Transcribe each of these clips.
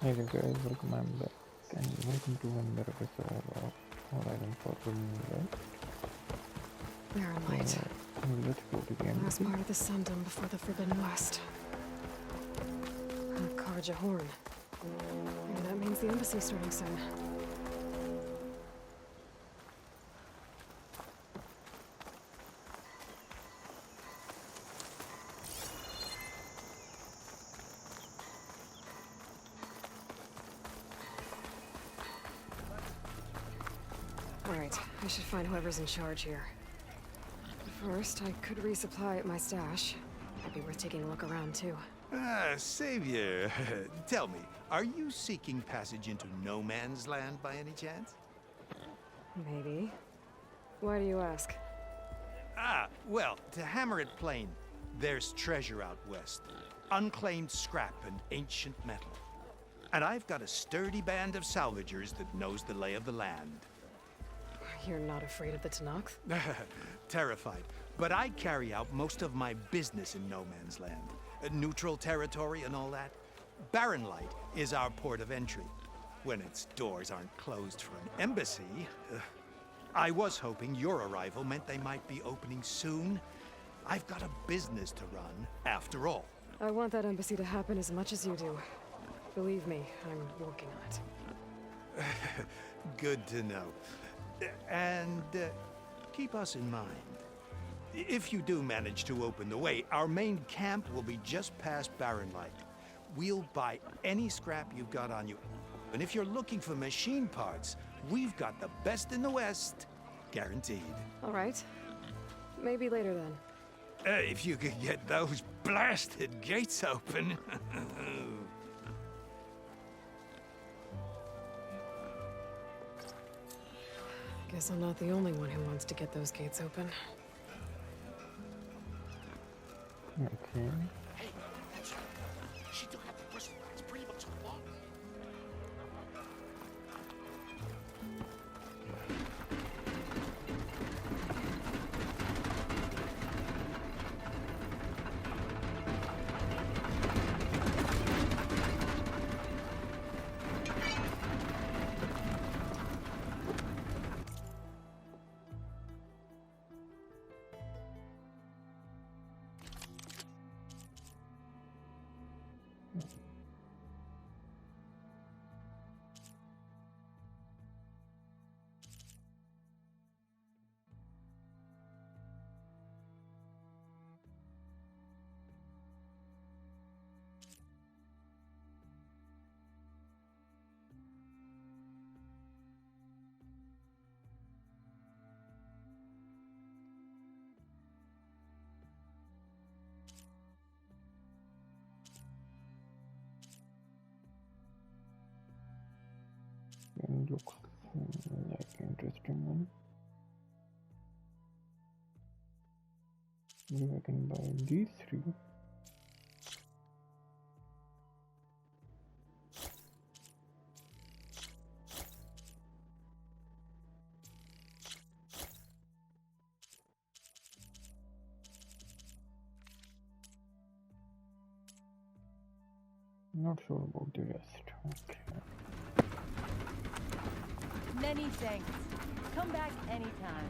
Hey guys, welcome back and welcome to another episode of Horizon Forbidden West. Reunite. Let's go to the Last embassy. part of the Sundom before the Forbidden West. Karja Horn. Maybe that means the embassy's starting soon. Alright, I should find whoever's in charge here. First, I could resupply at my stash. Might be worth taking a look around, too. Savior, tell me, are you seeking passage into no man's land by any chance? Maybe. Why do you ask? Well, to hammer it plain, there's treasure out west. Unclaimed scrap and ancient metal. And I've got a sturdy band of salvagers that knows the lay of the land. You're not afraid of the Tanakh? Terrified. But I carry out most of my business in no man's land. Neutral territory and all that. Barren Light is our port of entry. When its doors aren't closed for an embassy. I was hoping your arrival meant they might be opening soon. I've got a business to run, after all. I want that embassy to happen as much as you do. Believe me, I'm working on it. Good to know. And keep us in mind. If you do manage to open the way, our main camp will be just past Barren Light. We'll buy any scrap you've got on you. And if you're looking for machine parts, we've got the best in the West. Guaranteed. All right. Maybe later then. If you could get those blasted gates open. Guess I'm not the only one who wants to get those gates open. Okay. Hey, that's her. She took out the bristle rats pretty much along. And looks like interesting one. Maybe I can buy these three. Not sure about the rest. Okay. Many thanks. Come back anytime.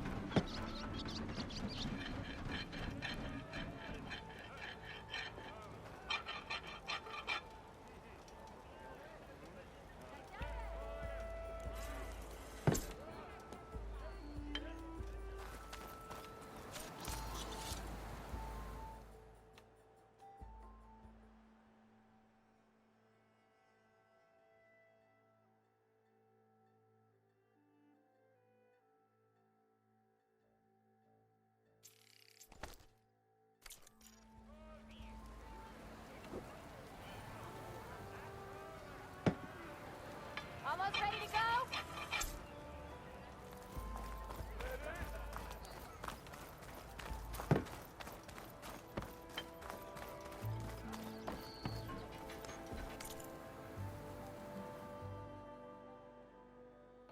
Almost ready to go?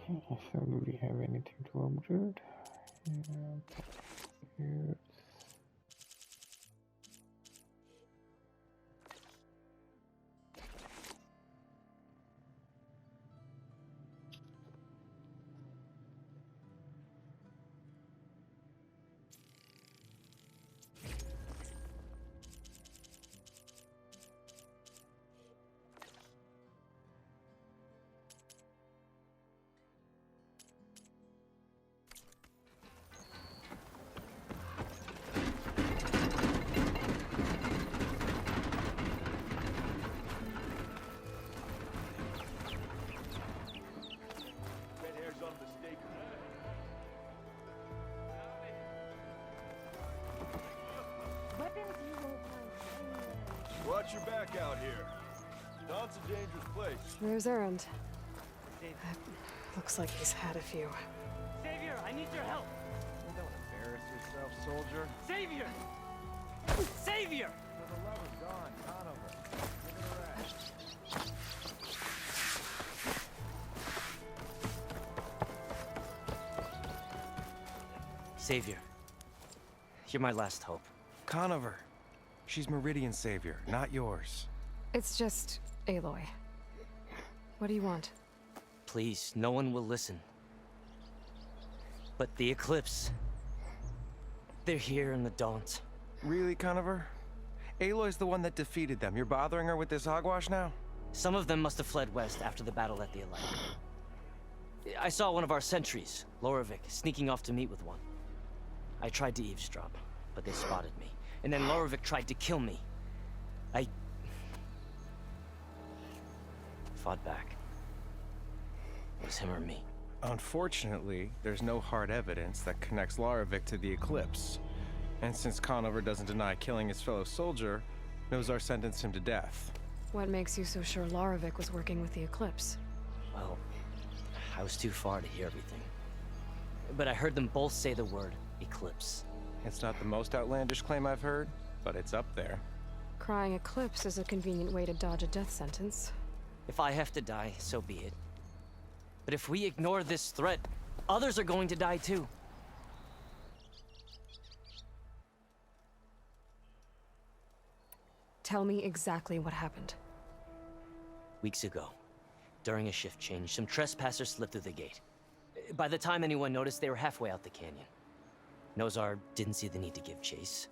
Okay, so do we have anything to upgrade? Yes. out here. Dawn's a dangerous place. There's Errand. Looks like he's had a few. Savior, I need your help! Don't embarrass yourself, soldier. Savior! Savior! So the lover's gone, Conover. Give it a rest. Savior, you're my last hope. Conover. She's Meridian's savior, not yours. It's just Aloy. What do you want? Please, no one will listen. But the Eclipse... they're here in the Daunt. Really, Conover? Aloy's the one that defeated them. You're bothering her with this hogwash now? Some of them must have fled west after the battle at the Aloy. I saw one of our sentries, Lorevic, sneaking off to meet with one. I tried to eavesdrop, but they spotted me. And then Lorevic tried to kill me. I... fought back. It was him or me. Unfortunately, there's no hard evidence that connects Lorevic to the Eclipse. And since Conover doesn't deny killing his fellow soldier, Nozar sentenced him to death. What makes you so sure Lorevic was working with the Eclipse? Well, I was too far to hear everything. But I heard them both say the word Eclipse. It's not the most outlandish claim I've heard, but it's up there. Crying Eclipse is a convenient way to dodge a death sentence. If I have to die, so be it. But if we ignore this threat, others are going to die too. Tell me exactly what happened. Weeks ago, during a shift change, some trespassers slipped through the gate. By the time anyone noticed, they were halfway out the canyon. Nozar didn't see the need to give chase.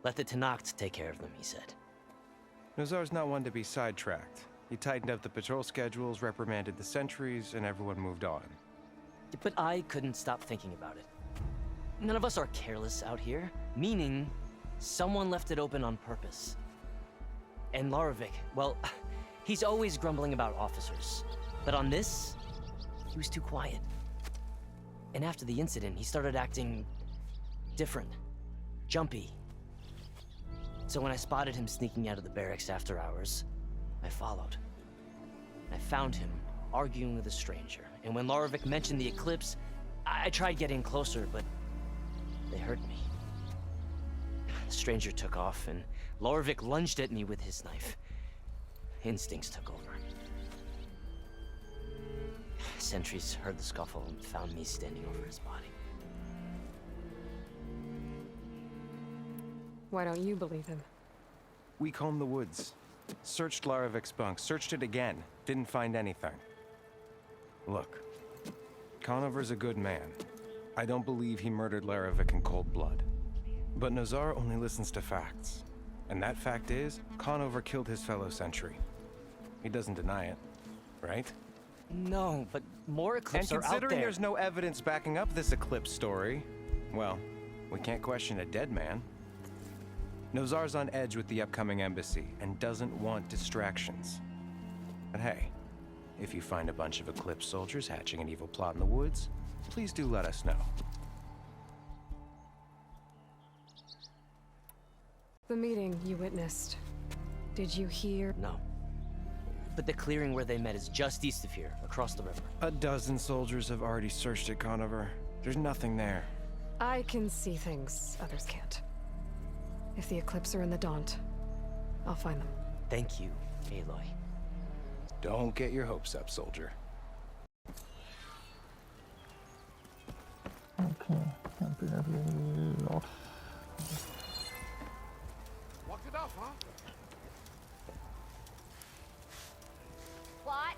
Let the Tenakth take care of them, he said. Nozar's not one to be sidetracked. He tightened up the patrol schedules, reprimanded the sentries, and everyone moved on. But I couldn't stop thinking about it. None of us are careless out here, meaning someone left it open on purpose. And Lorevic, well, he's always grumbling about officers. But on this, he was too quiet. And after the incident, he started acting different, jumpy. So when I spotted him sneaking out of the barracks after hours, I followed. I found him arguing with a stranger. And when Lorevic mentioned the Eclipse, I tried getting closer, but they heard me. The stranger took off, and Lorevic lunged at me with his knife. Instincts took over. Sentries heard the scuffle and found me standing over his body. Why don't you believe him? We combed the woods, searched Larevic's bunk, searched it again, didn't find anything. Look, Conover's a good man. I don't believe he murdered Larevic in cold blood. But Nozar only listens to facts. And that fact is, Conover killed his fellow sentry. He doesn't deny it, right? No, but more Eclipse are out there. And considering there's no evidence backing up this Eclipse story, well, we can't question a dead man. Nozar's on edge with the upcoming embassy and doesn't want distractions. But hey, if you find a bunch of Eclipse soldiers hatching an evil plot in the woods, please do let us know. The meeting you witnessed. Did you hear? No. But the clearing where they met is just east of here, across the river. A dozen soldiers have already searched it, Conover. There's nothing there. I can see things others can't. If the Eclipse are in the Daunt, I'll find them. Thank you, Aloy. Don't get your hopes up, soldier. Okay, apparently lost. Walked it off, huh? What?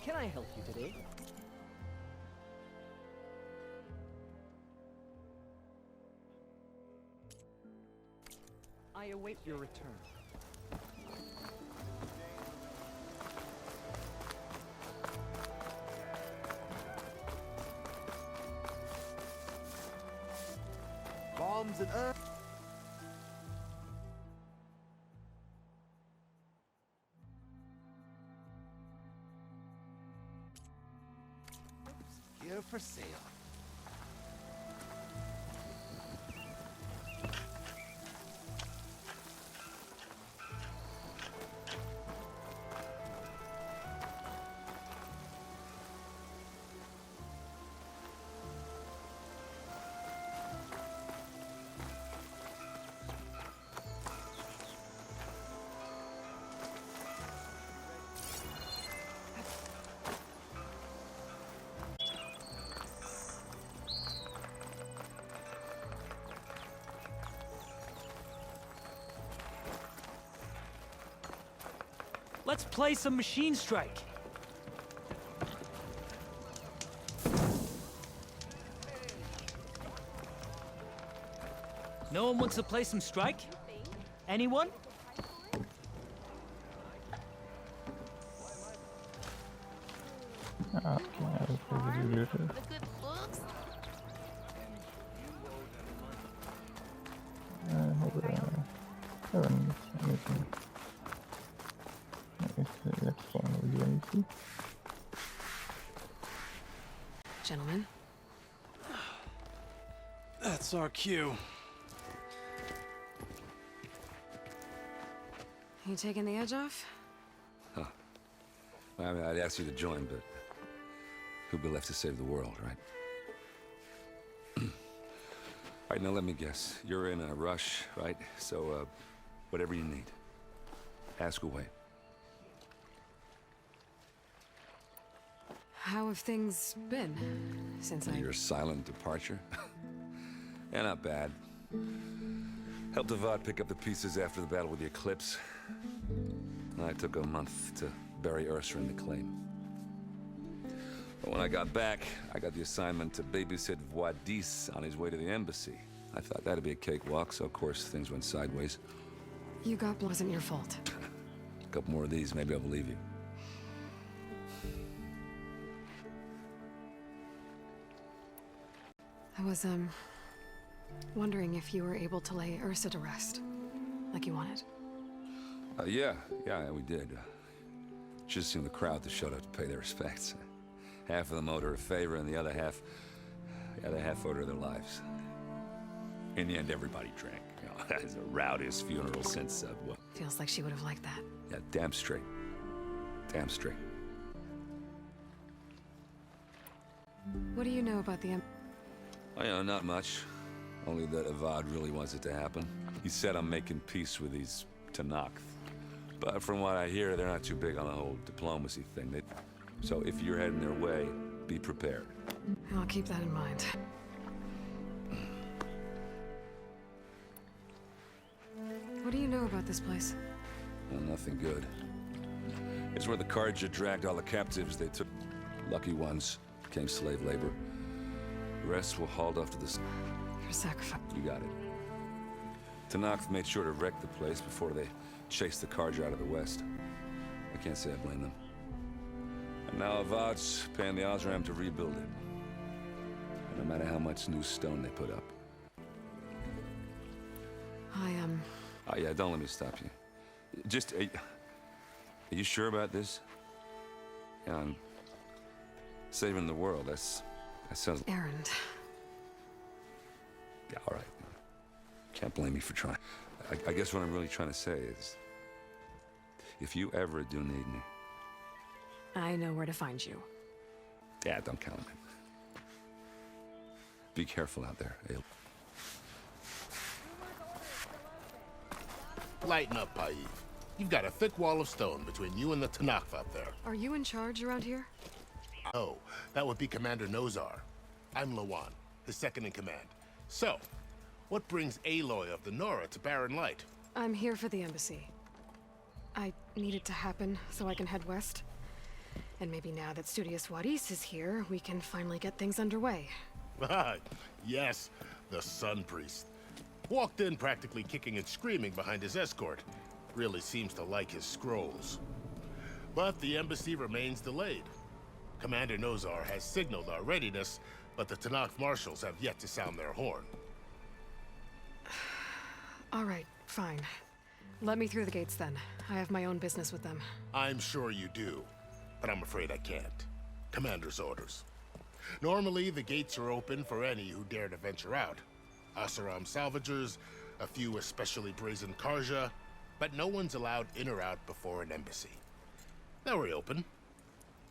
Can I help you today? I await your return. Bombs and earth. Here for sale. Let's play some Machine Strike. No one wants to play some Strike? Anyone? Okay, I'll play with you later. I hope I haven't missed anything. Let's find the anything. Gentlemen, That's our cue. you taking the edge off? Well, I mean, I'd ask you to join, but who'd be left to save the world, right? All right, now let me guess. You're in a rush, right? So, whatever you need, ask away. How have things been since Your silent departure? Yeah, not bad. Helped Avad pick up the pieces after the battle with the Eclipse. I took a month to bury Ursa in the claim. But when I got back, I got the assignment to babysit Voidis on his way to the embassy. I thought that'd be a cakewalk, so of course things went sideways. You got wasn't your fault. A couple more of these, maybe I'll believe you. I was, wondering if you were able to lay Ursa to rest, like you wanted. Yeah, we did. Just seemed the crowd that showed up to pay their respects. Half of them owed her a favor, and the other half owed her their lives. In the end, everybody drank. You know, it's the rowdiest funeral since, what? Feels like she would have liked that. Yeah, damn straight. Damn straight. What do you know about the Oh, you know, not much. Only that Avad really wants it to happen. He said I'm making peace with these Tenakth. But from what I hear, they're not too big on the whole diplomacy thing. So if you're heading their way, be prepared. I'll keep that in mind. What do you know about this place? Well, nothing good. It's where the Carja dragged all the captives they took. Lucky ones became slave labor. The rest were hauled off to the... Your sacrifice. You got it. Tenakth made sure to wreck the place before they chased the Carja out of the west. I can't say I blame them. And now Avad's paying the Osram to rebuild it. No matter how much new stone they put up. I, Oh, yeah, don't let me stop you. Just, are you sure about this? Yeah, I'm saving the world. That sounds... Errand. Yeah, all right. Can't blame me for trying. I guess what I'm really trying to say is, if you ever do need me... I know where to find you. Yeah, don't count on it. Be careful out there, Aloy. Lighten up, Paif. You've got a thick wall of stone between you and the Tenakth up there. Are you in charge around here? Oh, that would be Commander Nozar. I'm Lawan, his second in command. So, what brings Aloy of the Nora to Barren Light? I'm here for the embassy. I need it to happen so I can head west. And maybe now that Studious Wadis is here, we can finally get things underway. Yes, the Sun Priest. Walked in practically kicking and screaming behind his escort. Really seems to like his scrolls. But the embassy remains delayed. Commander Nozar has signaled our readiness, but the Tanakh marshals have yet to sound their horn. All right, fine. Let me through the gates then. I have my own business with them. I'm sure you do, but I'm afraid I can't. Commander's orders. Normally, the gates are open for any who dare to venture out. Asaram salvagers, a few especially brazen Karja, but no one's allowed in or out before an embassy. They'll reopen,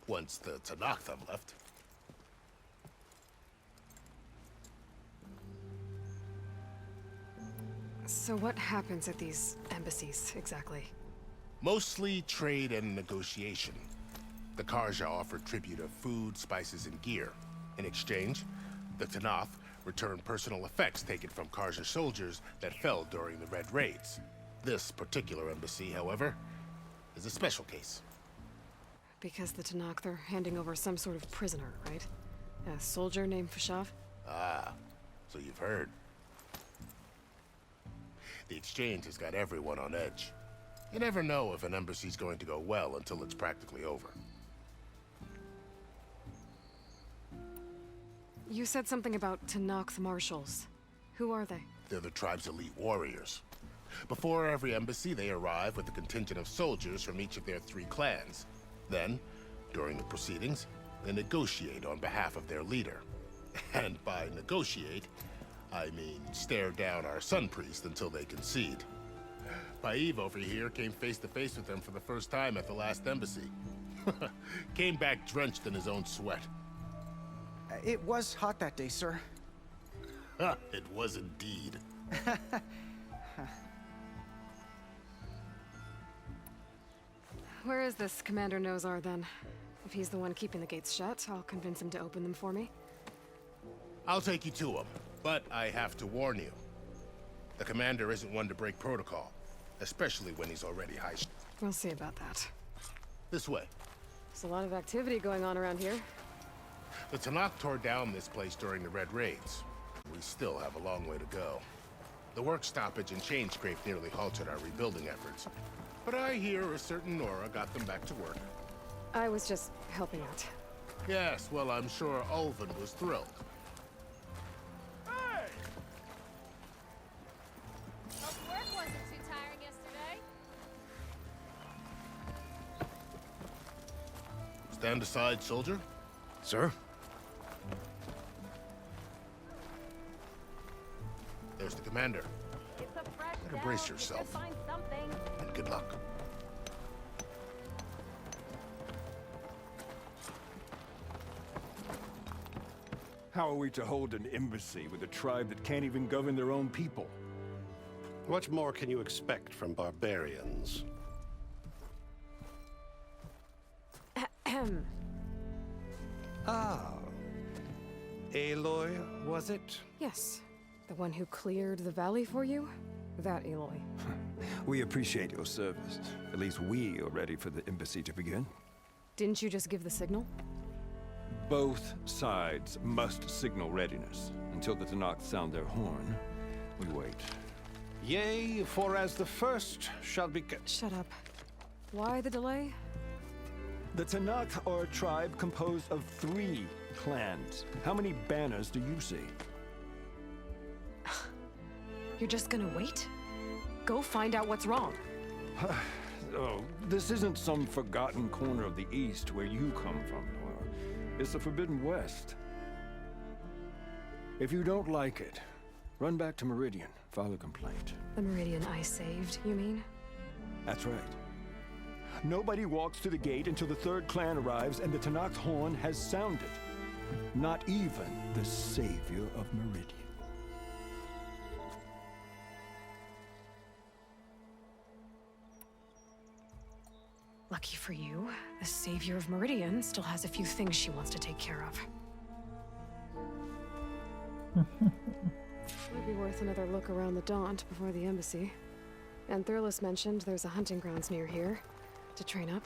once the Tanakh have left. So what happens at these embassies, exactly? Mostly trade and negotiation. The Karja offer tribute of food, spices, and gear. In exchange, the Tanakh return personal effects taken from Karja soldiers that fell during the Red Raids. This particular embassy, however, is a special case. Because the Tanakh, they're handing over some sort of prisoner, right? A soldier named Fashav? Ah, so you've heard. The exchange has got everyone on edge. You never know if an embassy's going to go well until it's practically over. You said something about Tanakh marshals. Who are they? They're the tribe's elite warriors. Before every embassy, they arrive with a contingent of soldiers from each of their 3 clans. Then, during the proceedings, they negotiate on behalf of their leader. And by negotiate, I mean stare down our sun priest until they concede. Paiv over here came face to face with them for the first time at the last embassy. Came back drenched in his own sweat. It was hot that day, sir. It was indeed. Where is this Commander Nozar, then? If he's the one keeping the gates shut, I'll convince him to open them for me. I'll take you to him, but I have to warn you. The commander isn't one to break protocol, especially when he's already high. We'll see about that. This way. There's a lot of activity going on around here. The Tanakh tore down this place during the Red Raids. We still have a long way to go. The work stoppage and chain scrape nearly halted our rebuilding efforts. But I hear a certain Nora got them back to work. I was just helping out. Yes, well, I'm sure Ulvin was thrilled. Hey! Hope work wasn't too tiring yesterday. Stand aside, soldier. Sir? There's the commander. It's a fresh Better brace day. yourself. Just find something. And good luck. How are we to hold an embassy with a tribe that can't even govern their own people? What more can you expect from barbarians? Ah. Aloy, was it? Yes. The one who cleared the valley for you? That Aloy. We appreciate your service. At least we are ready for the embassy to begin. Didn't you just give the signal? Both sides must signal readiness. Until the Tanakh sound their horn, we wait. Yea, for as the first shall be... Shut up. Why the delay? The Tanakh are a tribe composed of 3 clans. How many banners do you see? You're just gonna wait? Go find out what's wrong. Oh, this isn't some forgotten corner of the East where you come from, Nora. It's the Forbidden West. If you don't like it, run back to Meridian, file a complaint. The Meridian I saved, you mean? That's right. Nobody walks to the gate until the 3rd clan arrives and the Tanakh's horn has sounded. Not even the savior of Meridian. Lucky for you, the savior of Meridian still has a few things she wants to take care of. Might be worth another look around the Daunt before the embassy. And Thurlis mentioned there's a hunting grounds near here to train up.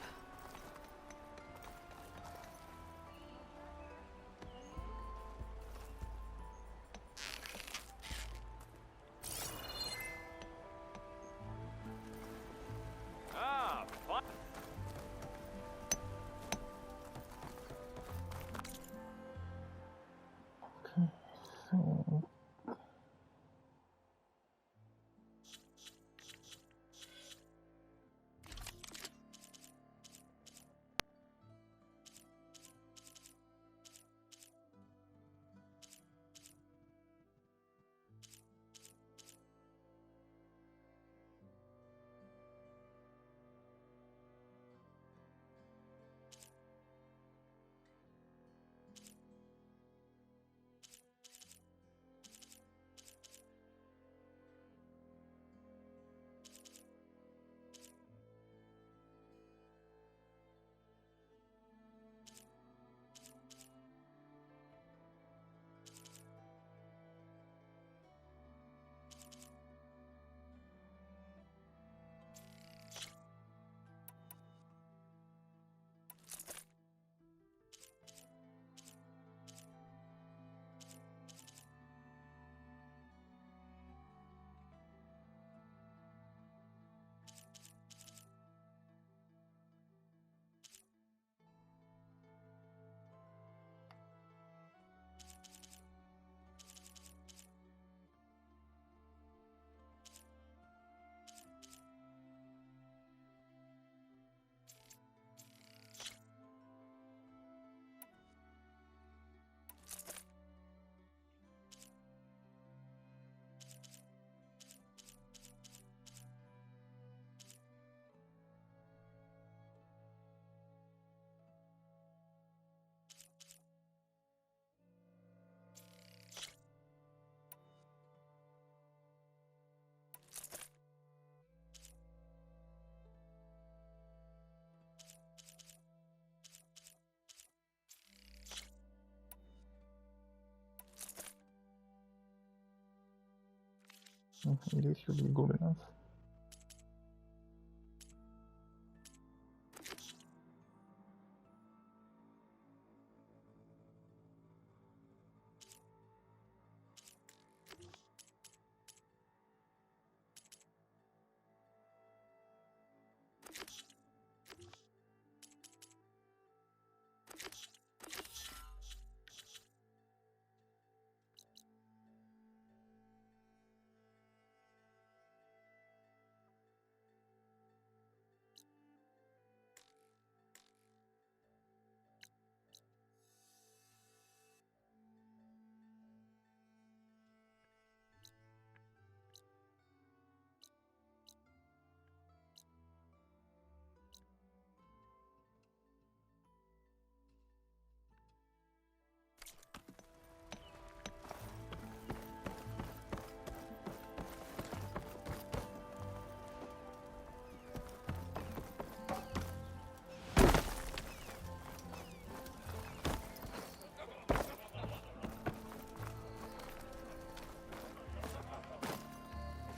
This should be good enough.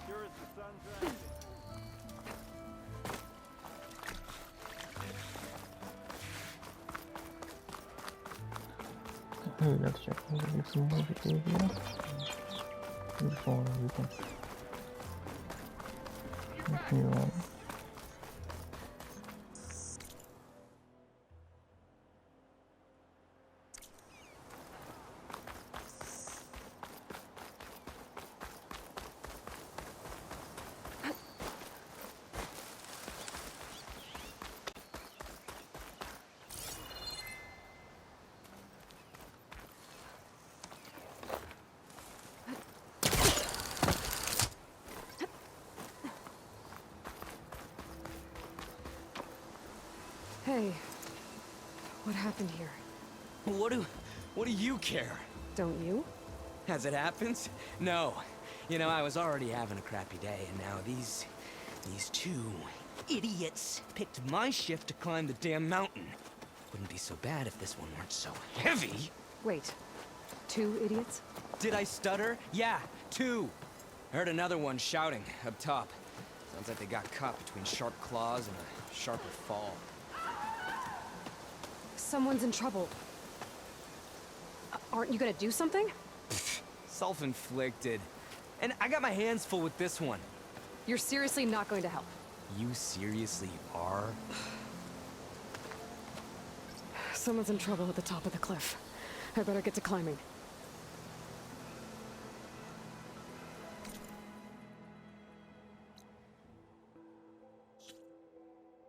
Sure as the sun's rising. Hey, let's check if some more details here. Before we can continue on. Hey, what happened here? What do you care? Don't you? As it happens? No. You know, I was already having a crappy day, and now these two idiots picked my shift to climb the damn mountain. Wouldn't be so bad if this one weren't so heavy. Wait, 2 idiots? Did I stutter? Yeah, 2. I heard another one shouting up top. Sounds like they got caught between sharp claws and a sharper fall. Someone's in trouble. Aren't you gonna do something? Self-inflicted. And I got my hands full with this one. You're seriously not going to help? You seriously are? Someone's in trouble at the top of the cliff. I better get to climbing.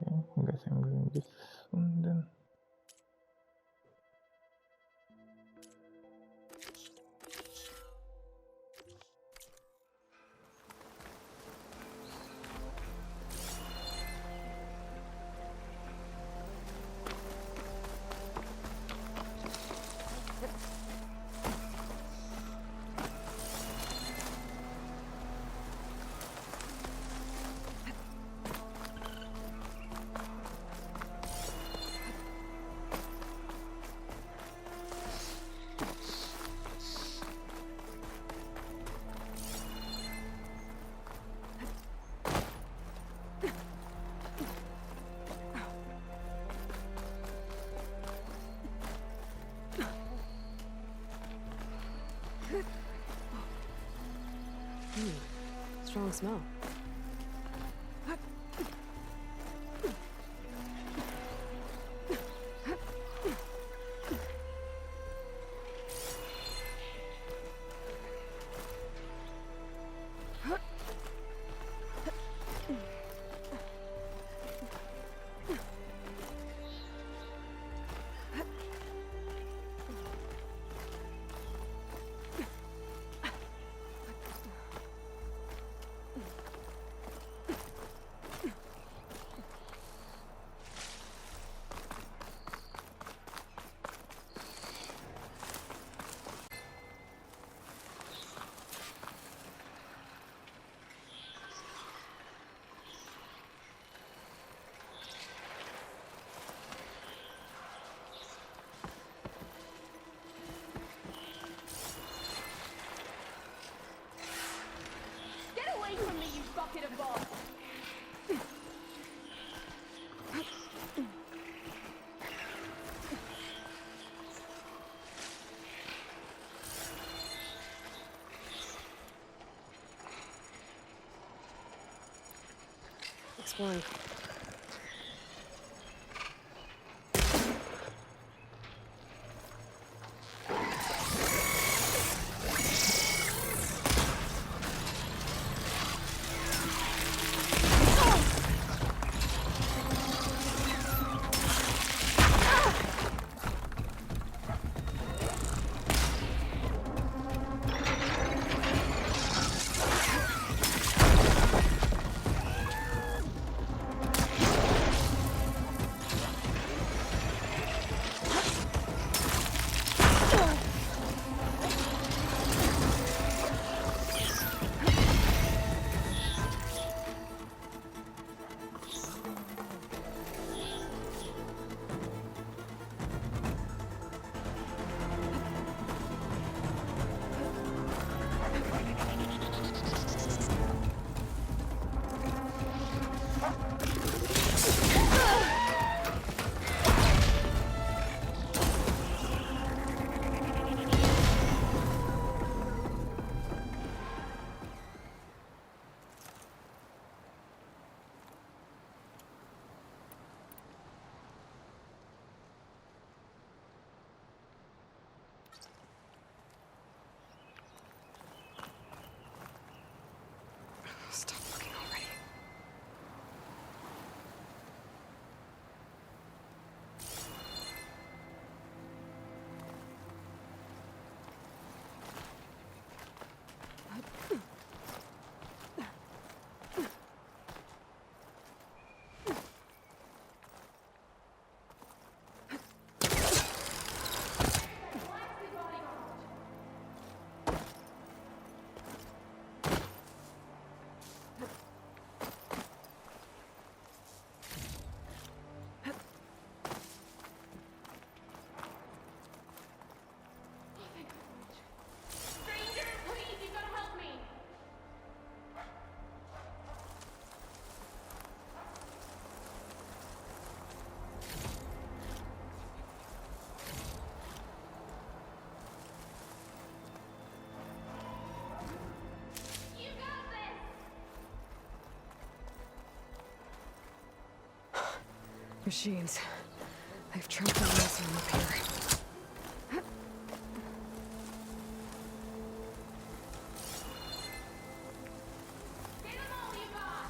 Okay, I guess I'm doing this one then. Strong smell. undefeatable. Exploring. Stop looking already. Stranger, please, you gotta help me. You got this. Machines. They've trapped the last one up here. Get 'em all you got.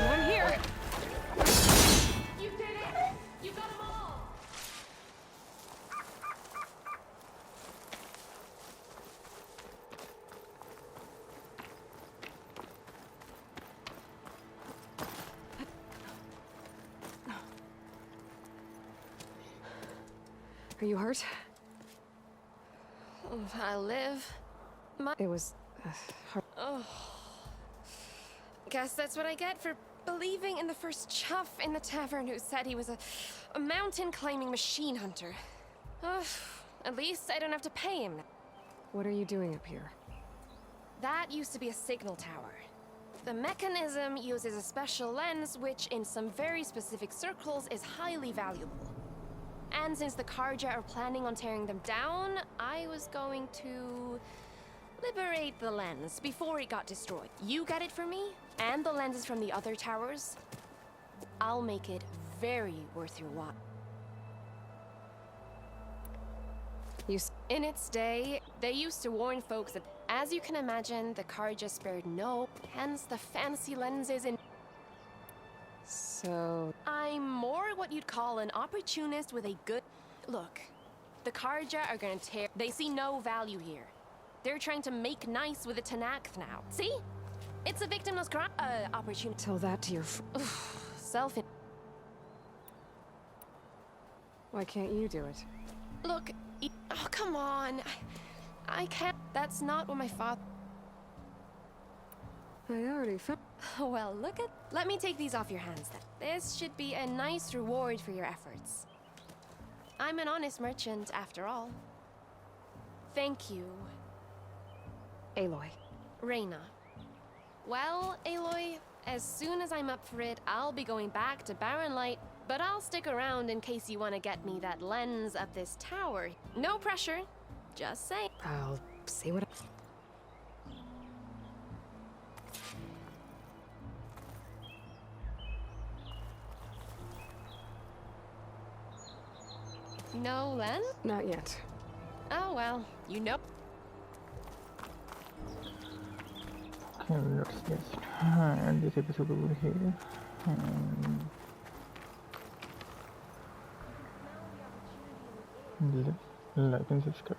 One here. You did it. You got 'em all. Are you hurt? I live. It was hard. Oh. Guess that's what I get for believing in the first chuff in the tavern who said he was a mountain climbing machine hunter. At least I don't have to pay him. What are you doing up here? That used to be a signal tower. The mechanism uses a special lens which in some very specific circles is highly valuable. And since the Karja are planning on tearing them down, I was going to liberate the lens before it got destroyed. You get it for me, and the lenses from the other towers. I'll make it very worth your while. In its day, they used to warn folks that, as you can imagine, the Karja spared no, hence the fancy lenses in. So... I'm more what you'd call an opportunist with a good... Look, the Karja are gonna tear... They see no value here. They're trying to make nice with the Tanakh now. See? It's a victimless crime... opportunity. Tell that to your self... Why can't you do it? Look, oh, come on. I can't... That's not what my father... I already found. Well, let me take these off your hands then. This should be a nice reward for your efforts. I'm an honest merchant, after all. Thank you. Aloy. Reyna. Well, Aloy, as soon as I'm up for it, I'll be going back to Barren Light, but I'll stick around in case you want to get me that lens of this tower. No pressure. Just say. I'll see what. No lens? Not yet. Oh well, you know. Okay, let's just end this episode over here. And like and subscribe.